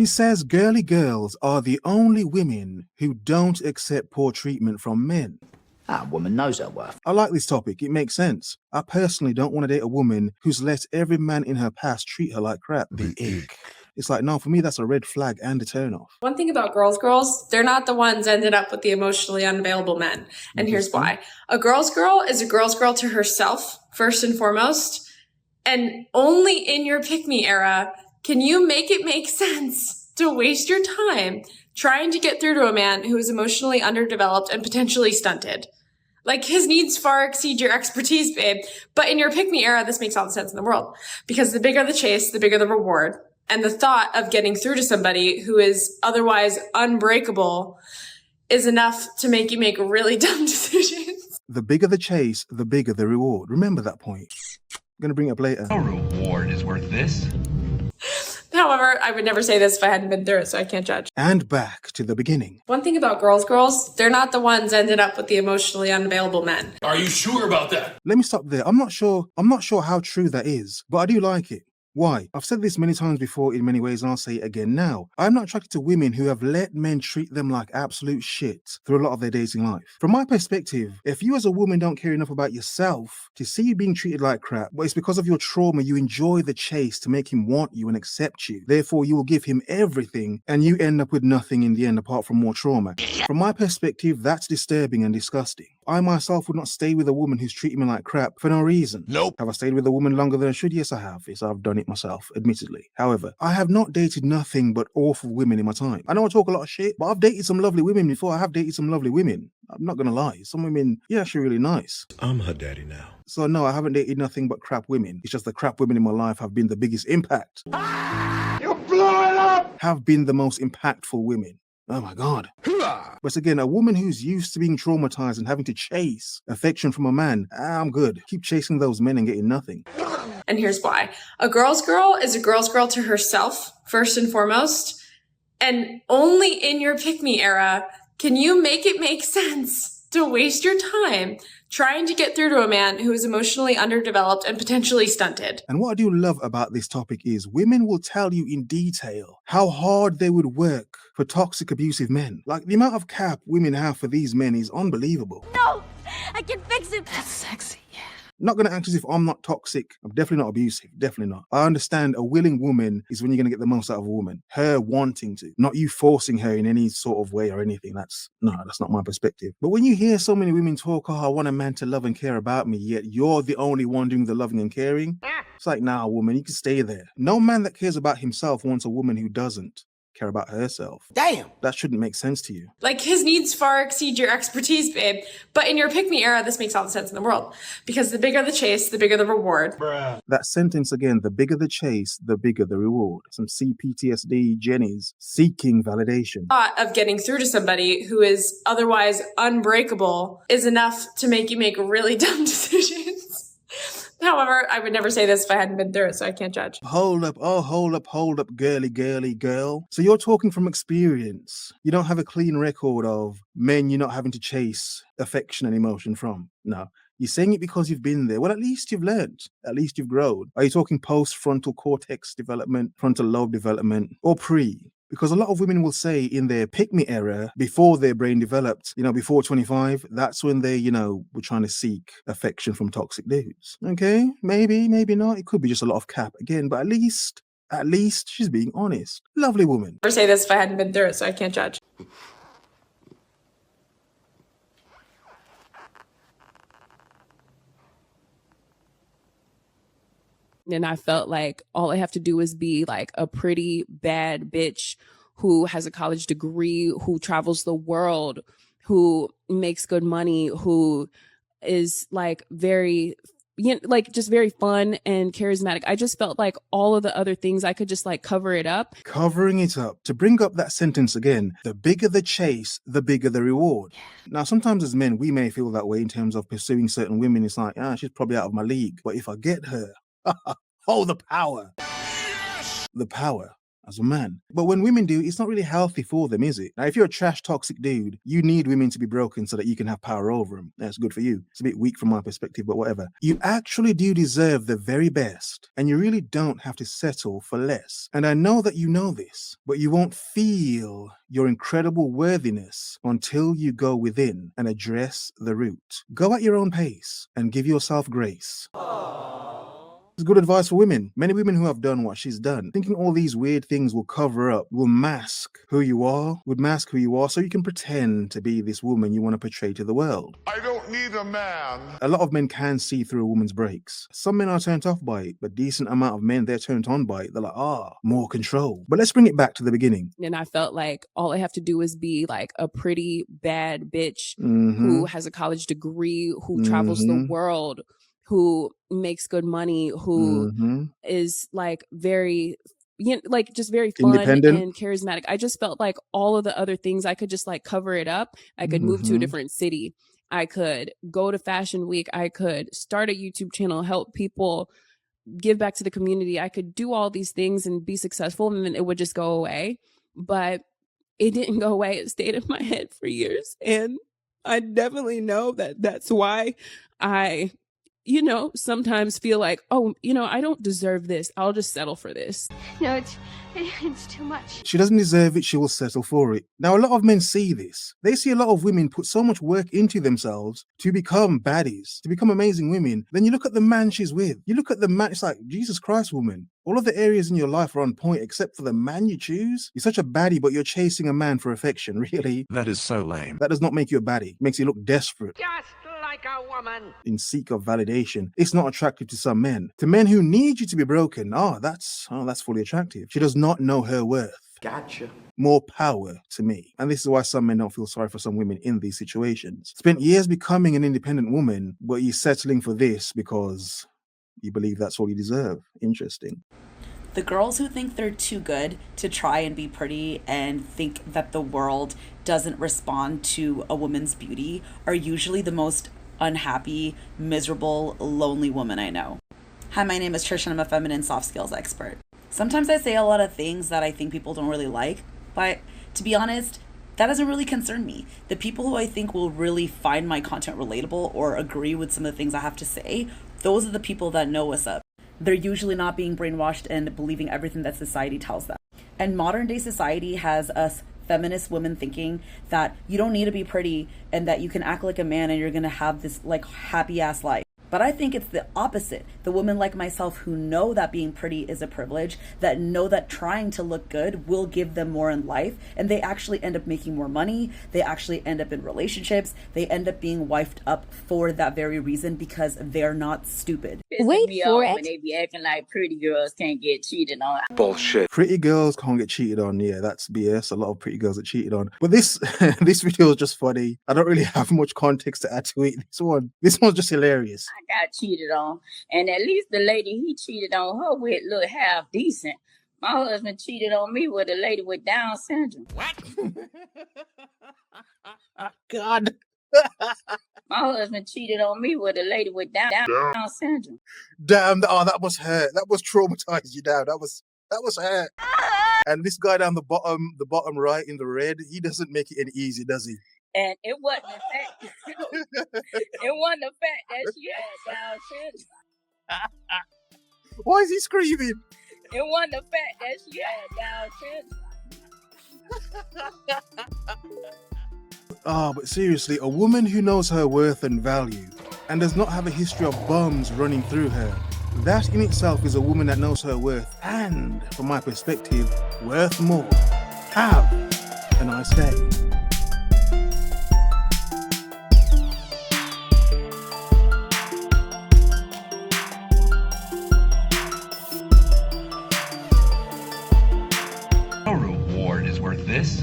She says girly girls are the only women who don't accept poor treatment from men. That woman knows her worth. I like this topic. It makes sense. I personally don't want to date a woman who's let every man in her past treat her like crap. The ick. It's like, no, for me, that's a red flag and a turnoff. One thing about girls, they're not the ones ended up with the emotionally unavailable men. And here's why. A girl's girl is a girl's girl to herself, first and foremost. And only in your pick-me era can you make it make sense to waste your time trying to get through to a man who is emotionally underdeveloped and potentially stunted. Like, his needs far exceed your expertise, babe. But in your pick-me era, this makes all the sense in the world. Because the bigger the chase, the bigger the reward. And the thought of getting through to somebody who is otherwise unbreakable is enough to make you make really dumb decisions. The bigger the chase, the bigger the reward. Remember that point. I'm going to bring it up later. No reward is worth this. However, I would never say this if I hadn't been through it, so I can't judge. And back to the beginning. One thing about girls, they're not the ones ended up with the emotionally unavailable men. Are you sure about that? Let me stop there. I'm not sure how true that is, but I do like it. Why? I've said this many times before in many ways, and I'll say it again now. I'm not attracted to women who have let men treat them like absolute shit through a lot of their dating life. From my perspective, if you as a woman don't care enough about yourself to see you being treated like crap, but it's because of your trauma you enjoy the chase to make him want you and accept you. Therefore, you will give him everything, and you end up with nothing in the end apart from more trauma. From my perspective, that's disturbing and disgusting. I myself would not stay with a woman who's treating me like crap for no reason. Nope. Have I stayed with a woman longer than I should? Yes, I have. Yes, I've done it myself, admittedly. However, I have not dated nothing but awful women in my time. I know I talk a lot of shit, but I've dated some lovely women before. I have dated some lovely women. I'm not gonna lie. Some women, yeah, actually really nice. I'm her daddy now. So no, I haven't dated nothing but crap women. It's just the crap women in my life have been the biggest impact. You blew it up! Have been the most impactful women. Oh my God. But again, a woman who's used to being traumatized and having to chase affection from a man, I'm good. Keep chasing those men and getting nothing. And here's why. A girl's girl is a girl's girl to herself, first and foremost. And only in your pick-me era can you make it make sense to waste your time trying to get through to a man who is emotionally underdeveloped and potentially stunted. And what I do love about this topic is women will tell you in detail how hard they would work for toxic, abusive men. Like, the amount of cap women have for these men is unbelievable. No, I can fix it. That's sexy, yeah. Not going to act as if I'm not toxic. I'm definitely not abusive. Definitely not. I understand a willing woman is when you're going to get the most out of a woman. Her wanting to, not you forcing her in any sort of way or anything. That's not my perspective. But when you hear so many women talk, oh, I want a man to love and care about me, yet you're the only one doing the loving and caring. It's like, nah, woman, you can stay there. No man that cares about himself wants a woman who doesn't care about herself. Damn. That shouldn't make sense to you. Like, his needs far exceed your expertise, babe. But in your pick-me era, this makes all the sense in the world. Because the bigger the chase, the bigger the reward. Bruh. That sentence again, the bigger the chase, the bigger the reward. Some CPTSD Jennies seeking validation. Thought of getting through to somebody who is otherwise unbreakable is enough to make you make really dumb decisions. However, I would never say this if I hadn't been through it, so I can't judge. Hold up, girly girl. So you're talking from experience. You don't have a clean record of men you're not having to chase affection and emotion from. No. You're saying it because you've been there. Well, at least you've learned. At least you've grown. Are you talking post-frontal cortex development, frontal lobe development, or pre? Because a lot of women will say in their pick-me era, before their brain developed, before 25, that's when they, were trying to seek affection from toxic dudes. Okay, maybe not. It could be just a lot of cap again, but at least she's being honest. Lovely woman. I'd never say this if I hadn't been through it, so I can't judge. And I felt like all I have to do is be like a pretty bad bitch who has a college degree, who travels the world, who makes good money, who is like very, just very fun and charismatic. I just felt like all of the other things I could just like cover it up. Covering it up. To bring up that sentence again, the bigger the chase, the bigger the reward. Now, sometimes as men, we may feel that way in terms of pursuing certain women. It's like, she's probably out of my league. But if I get her, oh, the power. Yes! The power. as a man. But when women do, it's not really healthy for them, is it? Now, if you're a trash, toxic dude, you need women to be broken so that you can have power over them. That's good for you. It's a bit weak from my perspective, but whatever. You actually do deserve the very best, and you really don't have to settle for less. And I know that you know this, but you won't feel your incredible worthiness until you go within and address the root. Go at your own pace and give yourself grace. It's good advice for women. Many women who have done what she's done, thinking all these weird things will cover up, will mask who you are, so you can pretend to be this woman you want to portray to the world. I don't need a man. A lot of men can see through a woman's breaks. Some men are turned off by it, but decent amount of men, they're turned on by it. They're like, more control. But let's bring it back to the beginning. And I felt like all I have to do is be like a pretty bad bitch Mm-hmm. who has a college degree, who travels the world, who makes good money, who Mm-hmm. is like very, like just very fun Independent. and charismatic. I just felt like all of the other things, I could just like cover it up. I could move to a different city. I could go to Fashion Week. I could start a YouTube channel, help people, give back to the community. I could do all these things and be successful, and then it would just go away. But it didn't go away. It stayed in my head for years. And I definitely know that that's why I, sometimes feel like, I don't deserve this. I'll just settle for this. No, it's too much. She doesn't deserve it, she will settle for it. Now, a lot of men see this. They see a lot of women put so much work into themselves to become baddies, to become amazing women. Then you look at the man she's with. You look at the man, it's like, Jesus Christ, woman. All of the areas in your life are on point except for the man you choose. You're such a baddie, but you're chasing a man for affection, really. That is so lame. That does not make you a baddie. It makes you look desperate. Just like a woman. In seek of validation. It's not attractive to some men. To men who need you to be broken, that's fully attractive. She does not know her worth. Gotcha. More power to me. And this is why some men don't feel sorry for some women in these situations. Spent years becoming an independent woman, but you're settling for this because you believe that's all you deserve. Interesting. The girls who think they're too good to try and be pretty and think that the world doesn't respond to a woman's beauty are usually the most unhappy, miserable, lonely woman I know. Hi, my name is Trish and I'm a feminine soft skills expert. Sometimes I say a lot of things that I think people don't really like, but to be honest, that doesn't really concern me. The people who I think will really find my content relatable or agree with some of the things I have to say, those are the people that know what's up. They're usually not being brainwashed and believing everything that society tells them. And modern day society has us feminist women thinking that you don't need to be pretty and that you can act like a man and you're gonna have this like happy ass life. But I think it's the opposite. The women like myself who know that being pretty is a privilege, that know that trying to look good will give them more in life, and they actually end up making more money, they actually end up in relationships, they end up being wifed up for that very reason because they're not stupid. Wait for it. When they be acting like pretty girls can't get cheated on. Bullshit. Pretty girls can't get cheated on. Yeah, that's BS. A lot of pretty girls are cheated on. But this this video is just funny. I don't really have much context to add to it. This one's just hilarious. I got cheated on, and at least the lady he cheated on her with look half decent. My husband cheated on me with a lady with Down syndrome. What? God. My husband cheated on me with a lady with Down syndrome. Damn, that must hurt. That must traumatize you down. That was hurt. And this guy down the bottom right in the red, he doesn't make it any easy, does he? And it wasn't the fact. It wasn't the fact that she had Down syndrome. Why is he screaming? It wasn't the fact that she had Down syndrome. But seriously, a woman who knows her worth and value and does not have a history of bums running through her, that in itself is a woman that knows her worth and, from my perspective, worth more. Have a nice day. No reward is worth this.